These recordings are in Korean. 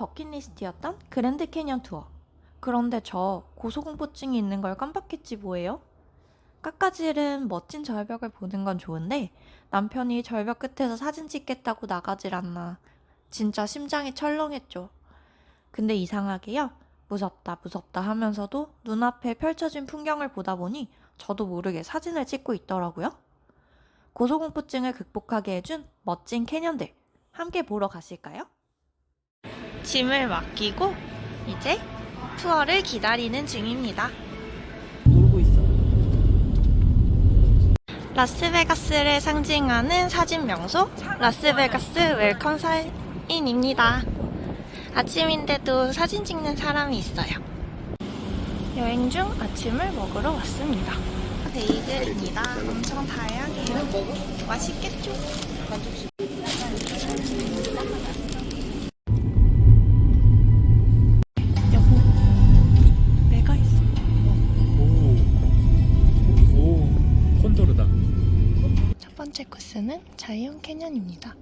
버킷리스트였던 그랜드 캐년 투어. 그런데 저 고소공포증이 있는 걸 깜빡했지 뭐예요? 깎아지른 멋진 절벽을 보는 건 좋은데 남편이 절벽 끝에서 사진 찍겠다고 나가질 않나. 진짜 심장이 철렁했죠. 근데 이상하게요. 무섭다 무섭다 하면서도 눈앞에 펼쳐진 풍경을 보다 보니 저도 모르게 사진을 찍고 있더라고요. 고소공포증을 극복하게 해준 멋진 캐년들 함께 보러 가실까요? 짐을 맡기고 이제 투어를 기다리는 중입니다. 놀고 있어. 라스베가스를 상징하는 사진 명소 라스베가스 웰컴 사인입니다. 아침인데도 사진 찍는 사람이 있어요. 여행 중 아침을 먹으러 왔습니다. 베이글입니다. 엄청 다양해요. 맛있겠죠? 여보, 내가 있어. 오, 콘도르다. 첫 번째 코스는 자이언 캐년입니다.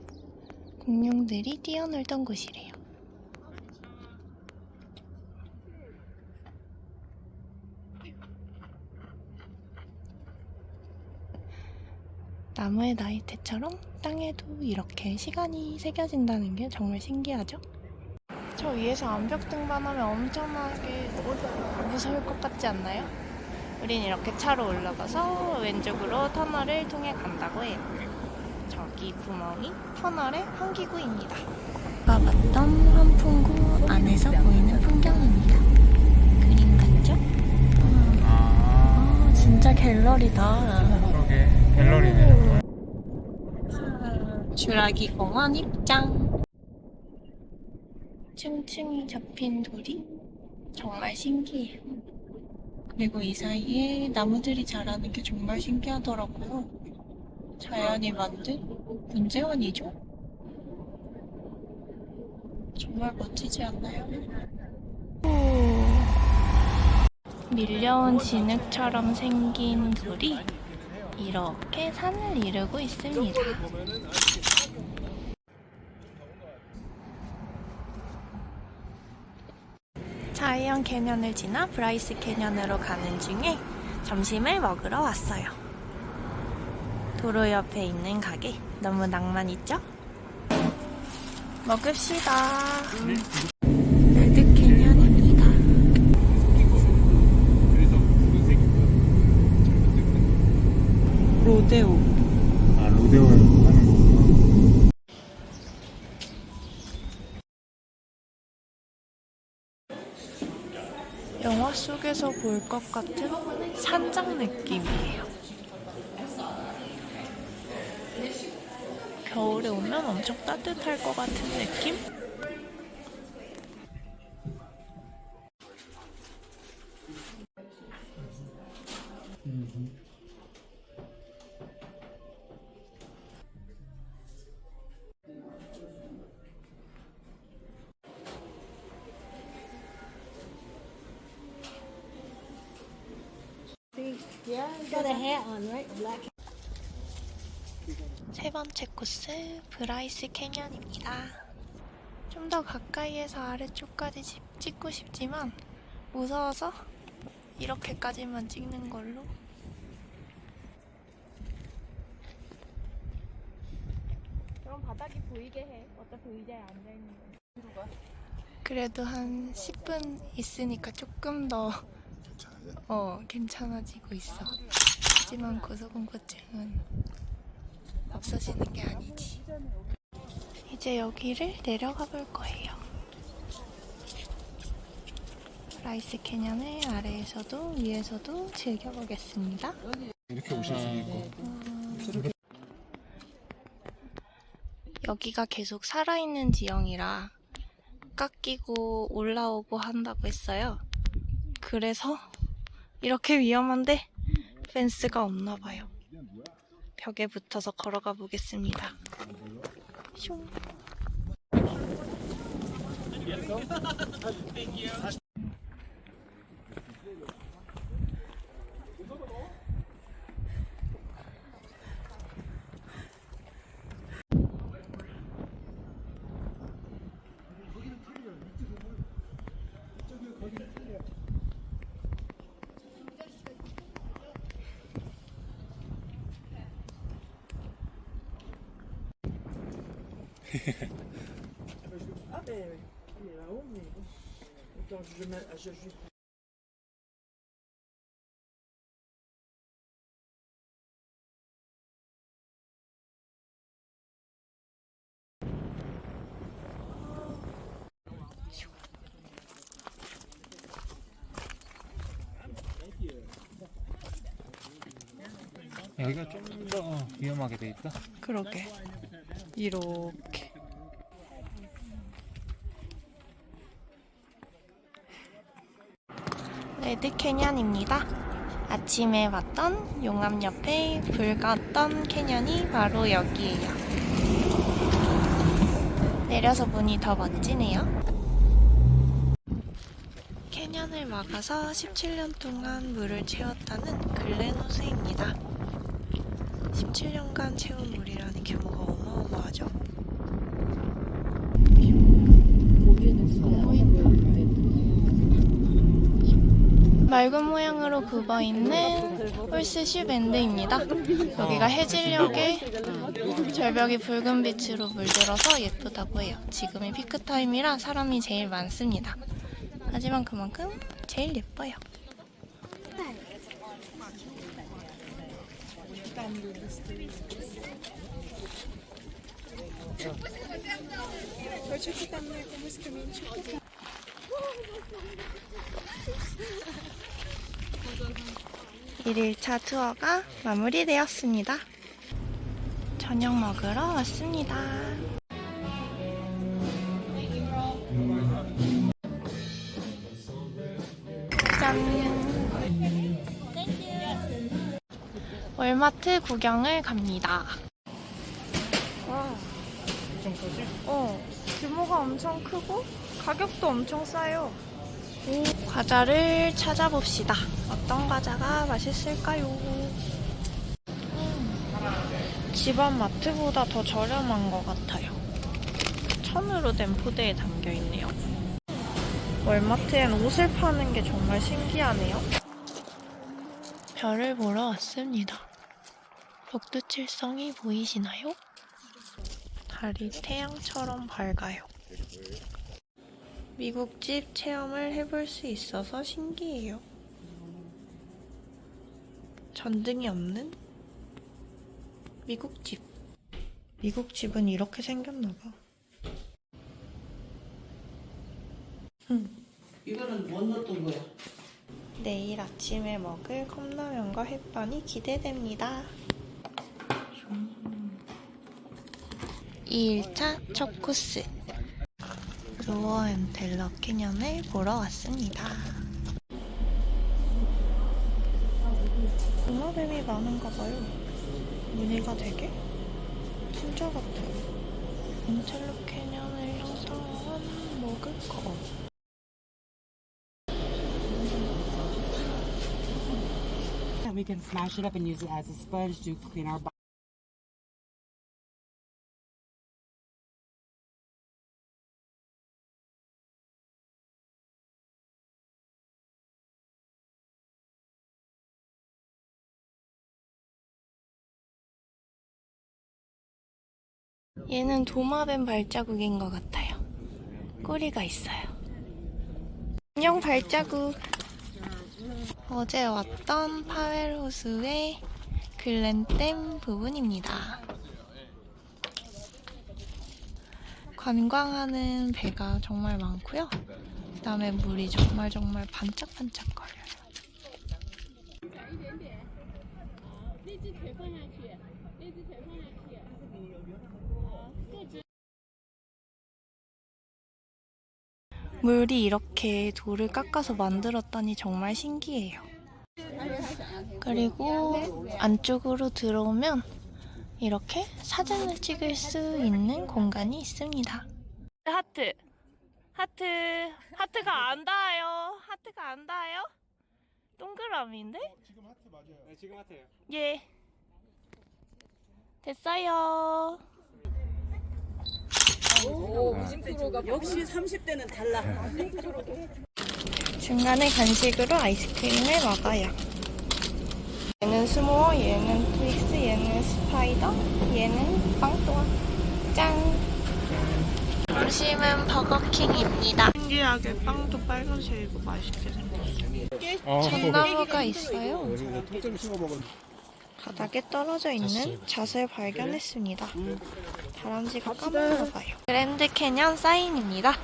공룡들이 뛰어놀던 곳이래요. 나무의 나이테처럼 땅에도 이렇게 시간이 새겨진다는 게 정말 신기하죠? 저 위에서 암벽 등반하면 엄청나게 무서울 것 같지 않나요? 우린 이렇게 차로 올라가서 왼쪽으로 터널을 통해 간다고 해요. 저기 구멍이 터널의 환기구입니다. 아까 봤던 환풍구 안에서 보이는 풍경입니다. 그림 같죠? 진짜 갤러리다. 그러게, 갤러리네. 주라기 공원 입장. 층층이 접힌 돌이 정말 신기해요. 그리고 이 사이에 나무들이 자라는 게 정말 신기하더라고요. 자연이 만든 문제원이죠? 정말 멋지지 않나요? 밀려온 진흙처럼 생긴 돌이 이렇게 산을 이루고 있습니다. 자이언 캐년을 지나 브라이스 캐년으로 가는 중에 점심을 먹으러 왔어요. 도로 옆에 있는 가게 너무 낭만 있죠? 먹읍시다. 레드 캐년입니다. 로데오. 아, 로데오 하는 거구나. 영화 속에서 볼 것 같은 산장 느낌이에요. 겨울에 오면 엄청 따뜻할 것 같은 느낌? 세 번째 코스 브라이스 캐년입니다. 좀 더 가까이에서 아래쪽까지 찍고 싶지만 무서워서 이렇게까지만 찍는 걸로. 그럼 바닥이 보이게 해. 어차피 의자에 앉아있는 거. 그래도 한 10분 있으니까 조금 더 괜찮아지고 있어. 하지만 고소공포증은 없어지는 게 아니지. 이제 여기를 내려가 볼 거예요. 브라이스 캐년을 아래에서도 위에서도 즐겨보겠습니다. 이렇게 오실 수 있고. 여기가 계속 살아있는 지형이라 깎이고 올라오고 한다고 했어요. 그래서 이렇게 위험한데 펜스가 없나 봐요. 벽에 붙어서 걸어가 보겠습니다. 슝. Ah ben oui, il est là-haut, mais bon. Attends, je juste. 여기가 좀 더 위험하게 돼 있다. 그러게. 이렇게. 레드 캐년입니다. 아침에 왔던 용암 옆에 불 껐던 캐년이 바로 여기예요. 내려서 보니 더 멋지네요. 캐년을 막아서 17년 동안 물을 채웠다는 글렌호수입니다. 17년간 채운 물이라는 규모가 어마어마하죠. 맑은 모양으로 굽어있는 홀스슈 밴드입니다. 여기가 해질녘에 절벽이 붉은 빛으로 물들어서 예쁘다고 해요. 지금이 피크타임이라 사람이 제일 많습니다. 하지만 그만큼 제일 예뻐요. (1일차) 투어가 마무리되었습니다. 저녁 먹으러 왔습니다. 짠! 월마트 구경을 갑니다. 와, 규모가 엄청 크고 가격도 엄청 싸요. 과자를 찾아봅시다. 어떤 과자가 맛있을까요? 집안 마트보다 더 저렴한 것 같아요. 1,000으로 된 포대에 담겨있네요. 월마트엔 옷을 파는 게 정말 신기하네요. 별을 보러 왔습니다. 북두칠성이 보이시나요? 달이 태양처럼 밝아요. 미국집 체험을 해볼 수 있어서 신기해요. 전등이 없는 미국집. 미국집은 이렇게 생겼나봐. 이거는 못 넣었던 거야. 내일 아침에 먹을 컵라면과 햇반이 기대됩니다. 2일차 첫 코스. 루어앤텔러 캐년을 보러 왔습니다. 도마뱀이 많은가 봐요. 무늬가 되게 진짜 같아요. 앤텔러 캐년을 형성한 먹을 거. We can smash it up and use it as a sponge to clean our body. 얘는 도마뱀 발자국인 것 같아요. 꼬리가 있어요. 안녕 발자국. 어제 왔던 파웰 호수의 글렌댐 부분입니다. 관광하는 배가 정말 많고요. 그 다음에 물이 정말 반짝반짝거려요. 물이 이렇게 돌을 깎아서 만들었다니 정말 신기해요. 그리고 안쪽으로 들어오면 이렇게 사진을 찍을 수 있는 공간이 있습니다. 하트가 안 닿아요. 하트가 안 닿아요? 동그라미인데? 지금 하트 맞아요. 네, 지금 하트예요. 예. 됐어요. 역시 30대는 달라. 중간에 간식으로 아이스크림을 먹어요. 얘는 스모어, 얘는 트윅스, 얘는 스파이더, 얘는 빵또아. 짠! 점심은 버거킹입니다. 신기하게 빵도 빨간색이고 맛있게 생겼어요. 전나무가 있어요. 바닥에 떨어져 있는 잣을 발견했습니다. 다람쥐가 까먹나봐요. 그랜드 캐년 사인입니다.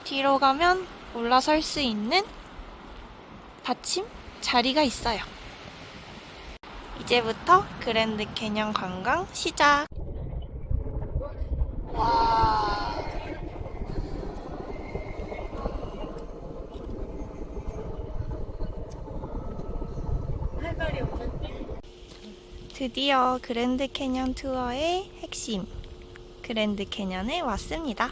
뒤로 가면 올라설 수 있는 받침 자리가 있어요. 이제부터 그랜드 캐년 관광 시작! 와. 드디어 그랜드 캐년 투어의 핵심, 그랜드 캐년에 왔습니다.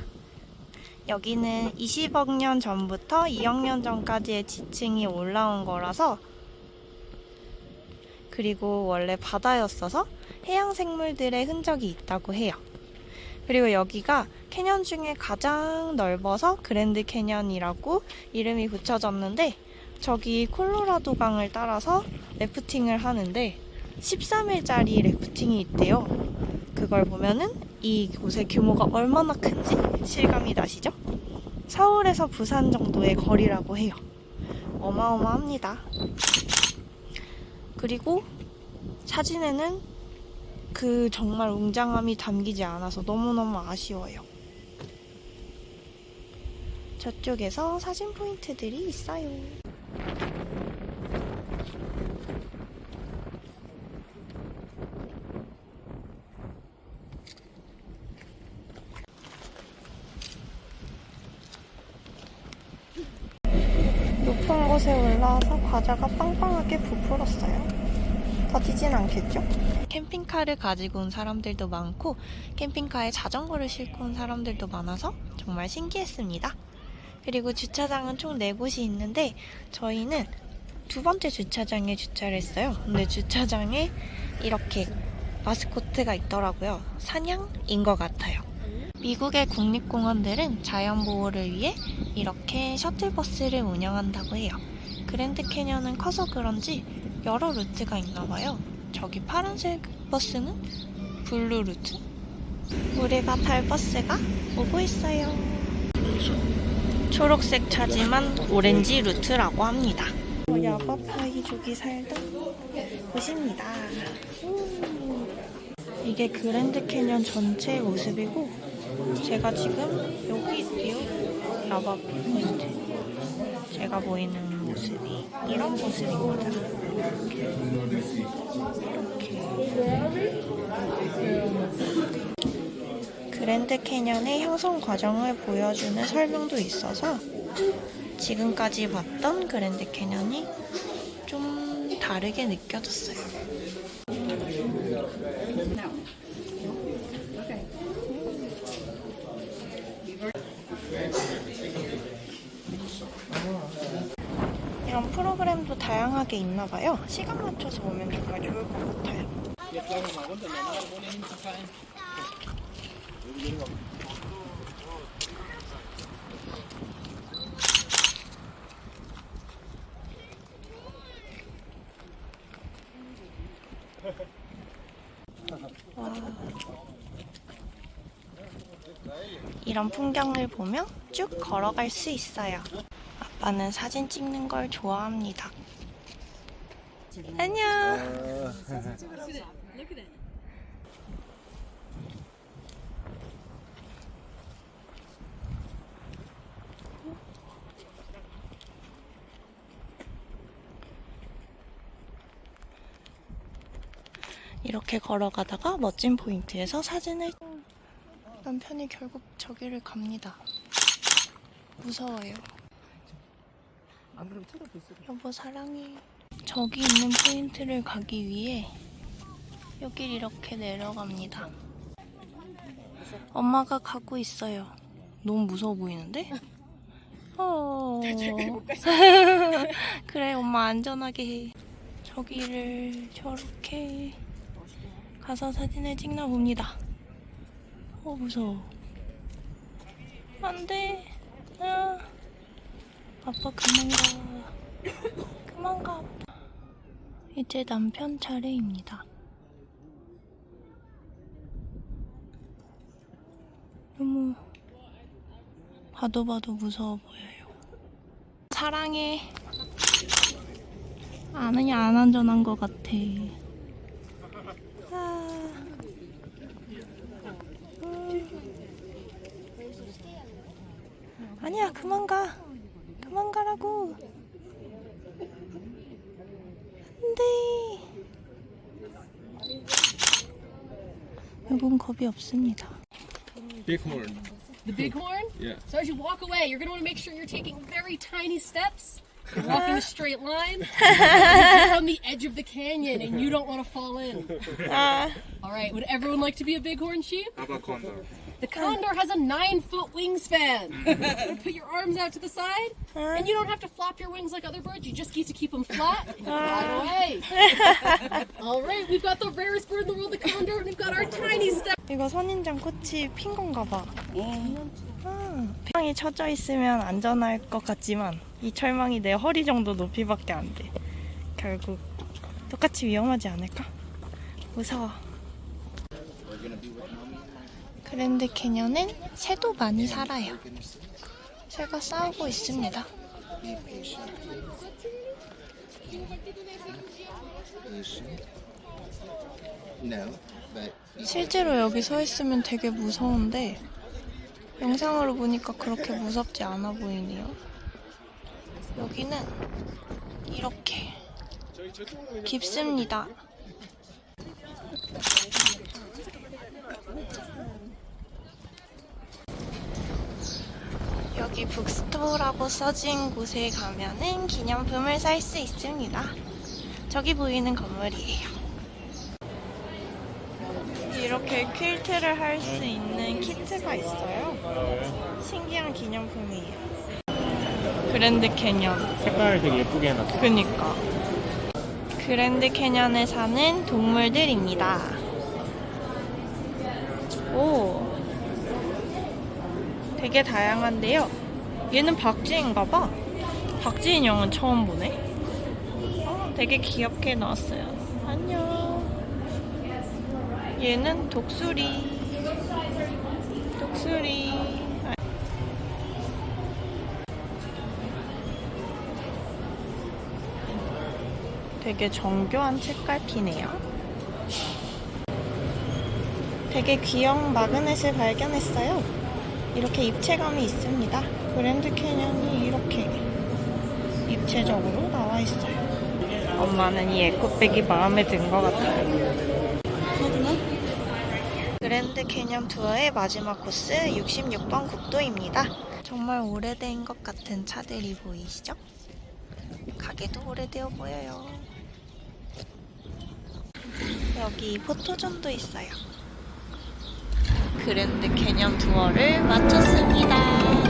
여기는 20억 년 전부터 2억 년 전까지의 지층이 올라온 거라서, 그리고 원래 바다였어서 해양 생물들의 흔적이 있다고 해요. 그리고 여기가 캐년 중에 가장 넓어서 그랜드 캐년이라고 이름이 붙여졌는데, 저기 콜로라도 강을 따라서 래프팅을 하는데 13일짜리 래프팅이 있대요. 그걸 보면은 이곳의 규모가 얼마나 큰지 실감이 나시죠? 서울에서 부산 정도의 거리라고 해요. 어마어마합니다. 그리고 사진에는 그 정말 웅장함이 담기지 않아서 너무너무 아쉬워요. 저쪽에서 사진 포인트들이 있어요. 높은 곳에 올라와서 과자가 빵빵하게 부풀었어요. 터지진 않겠죠? 캠핑카를 가지고 온 사람들도 많고 캠핑카에 자전거를 싣고 온 사람들도 많아서 정말 신기했습니다. 그리고 주차장은 총 4곳이 있는데 저희는 두 번째 주차장에 주차를 했어요. 근데 주차장에 이렇게 마스코트가 있더라고요. 사냥인 것 같아요. 미국의 국립공원들은 자연보호를 위해 이렇게 셔틀버스를 운영한다고 해요. 그랜드 캐년은 커서 그런지 여러 루트가 있나봐요. 저기 파란색 버스는 블루 루트? 우리가 탈 버스가 오고 있어요. 초록색 차지만 오렌지 루트라고 합니다. 야바파이족이 살던 곳입니다. 이게 그랜드 캐년 전체 모습이고 제가 지금 여기 있대요. 야바 포인트. 제가 보이는 모습이 이런 모습입니다. 이렇게. 그랜드 캐년의 형성 과정을 보여주는 설명도 있어서 지금까지 봤던 그랜드 캐년이 좀 다르게 느껴졌어요. 이런 프로그램도 다양하게 있나봐요. 시간 맞춰서 오면 정말 좋을 것 같아요. 와. 이런 풍경을 보며 쭉 걸어갈 수 있어요. 아빠는 사진 찍는 걸 좋아합니다. 안녕. 이렇게 걸어가다가 멋진 포인트에서 사진을. 남편이 결국 저기를 갑니다. 무서워요. 여보 사랑해. 저기 있는 포인트를 가기 위해 여길 이렇게 내려갑니다. 엄마가 가고 있어요. 너무 무서워 보이는데? 그래, 엄마 안전하게 해. 저기를 저렇게 가서 사진을 찍나 봅니다. 무서워. 안 돼. 아빠 그만 가. 그만 가. 이제 남편 차례입니다. 너무 봐도 무서워 보여요. 사랑해. 안 안전한 것 같아. 아니야, 그만 가. 그만 가라고. 안 돼. 이건 겁이 없습니다. Bighorn. The bighorn? Yeah. So as you walk away, you're going to want to make sure you're taking very tiny steps. You're walking a straight line. You're on the edge of the canyon and you don't want to fall in. All right, would everyone like to be a bighorn sheep? How about condor? The condor has a 9-foot wingspan. You put your arms out to the side, and you don't have to flop your wings like other birds. You just get to keep them flat and fly away. All right, we've got the rarest bird in the world, the condor, and we've got our tiny step. 이거 선인장 꽃이 핀 건가 봐. 철망이 쳐져 있으면 안전할 것 같지만 이 철망이 내 허리 정도 높이밖에 안 돼. 결국 똑같이 위험하지 않을까? 무서워. 그랜드 캐년은 새도 많이 살아요. 새가 싸우고 있습니다. 실제로 여기 서 있으면 되게 무서운데 영상으로 보니까 그렇게 무섭지 않아 보이네요. 여기는 이렇게 깊습니다. 여기 북스토어라고 써진 곳에 가면은 기념품을 살 수 있습니다. 저기 보이는 건물이에요. 이렇게 퀼트를 할 수 있는 키트가 있어요. 신기한 기념품이에요. 그랜드 캐년. 색깔 되게 예쁘게 해놨어. 그니까. 그랜드 캐년에 사는 동물들입니다. 오. 되게 다양한데요. 얘는 박쥐인가봐. 박쥐 인형은 처음 보네. 되게 귀엽게 나왔어요. 안녕. 얘는 독수리. 되게 정교한 책갈피네요. 되게 귀여운 마그넷을 발견했어요. 이렇게 입체감이 있습니다. 그랜드 캐년이 이렇게 입체적으로 나와 있어요. 엄마는 이 에코백이 마음에 든 것 같아요. 그랜드 캐년 투어의 마지막 코스 66번 국도입니다. 정말 오래된 것 같은 차들이 보이시죠? 가게도 오래되어 보여요. 여기 포토존도 있어요. 그랜드 캐년 투어를 마쳤습니다.